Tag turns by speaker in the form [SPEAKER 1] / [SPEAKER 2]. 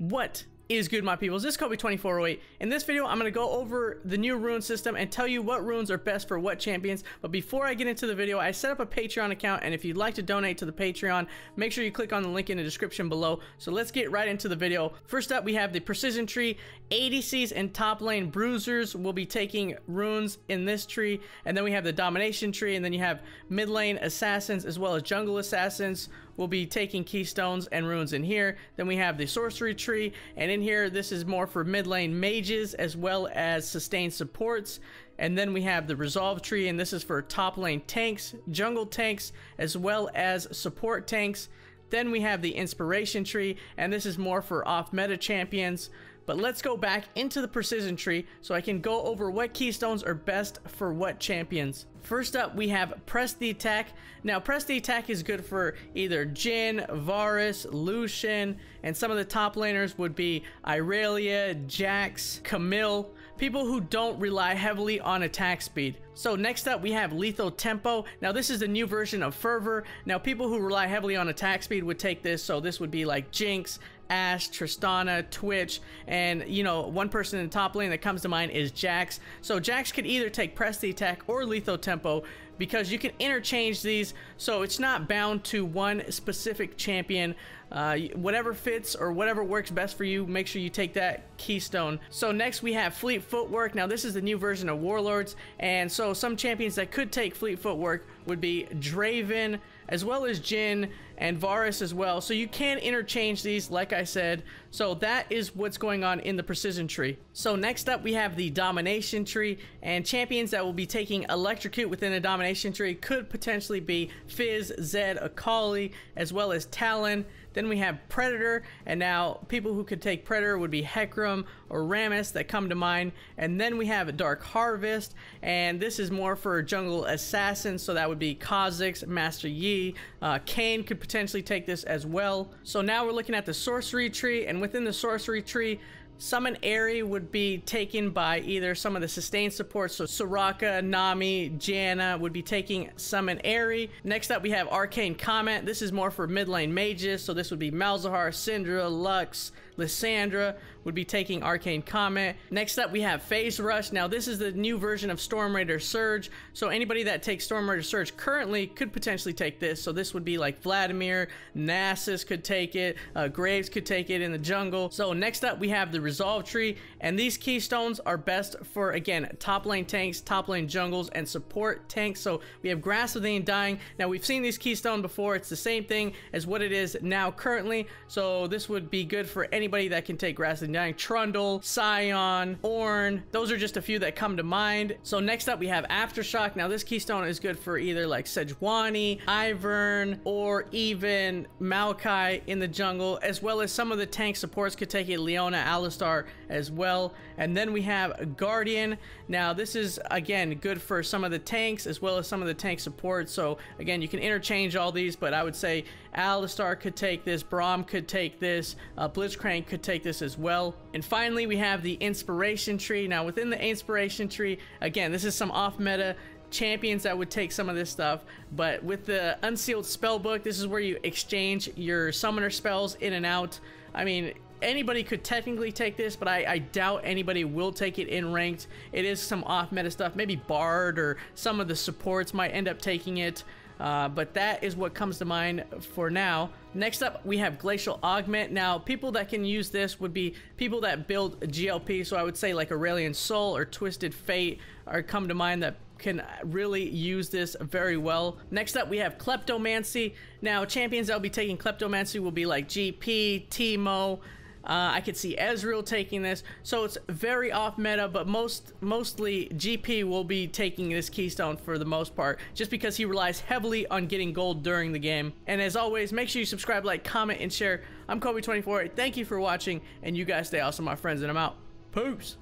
[SPEAKER 1] What is good, my peoples? This is Kobe2408. In this video, I'm going to go over the new rune system and tell you what runes are best for what champions. But before I get into the video, I set up a Patreon account, and if you'd like to donate to the Patreon, make sure you click on the link in the description below. So let's get right into the video. First up, we have the Precision Tree. ADCs and top lane bruisers will be taking runes in this tree, and then we have the Domination Tree, and then you have mid lane assassins as well as jungle assassins will be taking keystones and runes in here. Then we have the Sorcery Tree, and in here this is more for mid lane mages as well as sustained supports. And then we have the Resolve Tree, and this is for top lane tanks, jungle tanks, as well as support tanks. Then we have the Inspiration Tree, and this is more for off-meta champions. But let's go back into the Precision Tree so I can go over what keystones are best for what champions. First up, we have Press the Attack. Now, Press the Attack is good for either Jhin, Varus, Lucian, and some of the top laners would be Irelia, Jax, Camille, people who don't rely heavily on attack speed. So next up, we have Lethal Tempo. Now, this is the new version of Fervor. Now, people who rely heavily on attack speed would take this, so this would be like Jinx, Ashe, Tristana, Twitch, and you know, one person in the top lane that comes to mind is Jax. So Jax could either take Press the Attack or Lethal Tempo because you can interchange these, so it's not bound to one specific champion. Whatever fits or whatever works best for you, make sure you take that keystone. So next we have Fleet Footwork. Now this is the new version of Warlords, and so some champions that could take Fleet Footwork would be Draven, as well as Jhin and Varus as well. So you can interchange these, like I said. So that is what's going on in the Precision Tree. So next up we have the Domination Tree, and champions that will be taking Electrocute within the Domination Tree could potentially be Fizz, Zed, Akali, as well as Talon. Then we have Predator, and now people who could take Predator would be Hecarim or Rammus that come to mind. And then we have Dark Harvest, and this is more for jungle assassins, so that would be Kha'Zix, Master Yi. Kayn could potentially take this as well. So now we're looking at the Sorcery Tree, and within the Sorcery Tree, Summon Aerie would be taken by either some of the sustained supports, so Soraka, Nami, Janna would be taking Summon Aerie. Next up we have Arcane Comment. This is more for mid lane mages, so this would be Malzahar, Syndra, Lux, Lysandra would be taking Arcane Comment. Next up we have Phase Rush. Now this is the new version of Storm Raider Surge, so anybody that takes Storm Raider Surge currently could potentially take this. So this would be like Vladimir, Nasus could take it, Graves could take it in the jungle. So next up we have the Resolve Tree, and these keystones are best for, again, top lane tanks, top lane jungles, and support tanks. So we have Grasp of the Undying. Now we've seen these keystones before. It's the same thing as what it is now currently, so this would be good for anybody that can take Grasp of the Undying. Trundle, Scion, Ornn, those are just a few that come to mind. So next up we have Aftershock. Now this keystone is good for either like Sejuani, Ivern, or even Maokai in the jungle, as well as some of the tank supports could take it, Leona, Alistar as well. And then we have Guardian. Now this is again good for some of the tanks as well as some of the tank supports, so again you can interchange all these, but I would say Alistar could take this, Braum could take this, Blitzcrank could take this as well. And finally we have the Inspiration Tree. Now within the Inspiration Tree, again, this is some off meta champions that would take some of this stuff, but with the Unsealed Spellbook, this is where you exchange your summoner spells in and out. I mean, anybody could technically take this, but I doubt anybody will take it in ranked. It is some off-meta stuff. Maybe Bard or some of the supports might end up taking it, but that is what comes to mind for now. Next up, we have Glacial Augment. Now, people that can use this would be people that build GLP, so I would say like Aurelion Sol or Twisted Fate are come to mind that can really use this very well. Next up we have Kleptomancy. Now champions that will be taking Kleptomancy will be like GP, Teemo. I could see Ezreal taking this, so it's very off meta, but mostly GP will be taking this keystone for the most part, just because he relies heavily on getting gold during the game. And as always, make sure you subscribe, like, comment, and share. I'm Kobe24. Thank you for watching, and you guys stay awesome, my friends, and I'm out. Peace.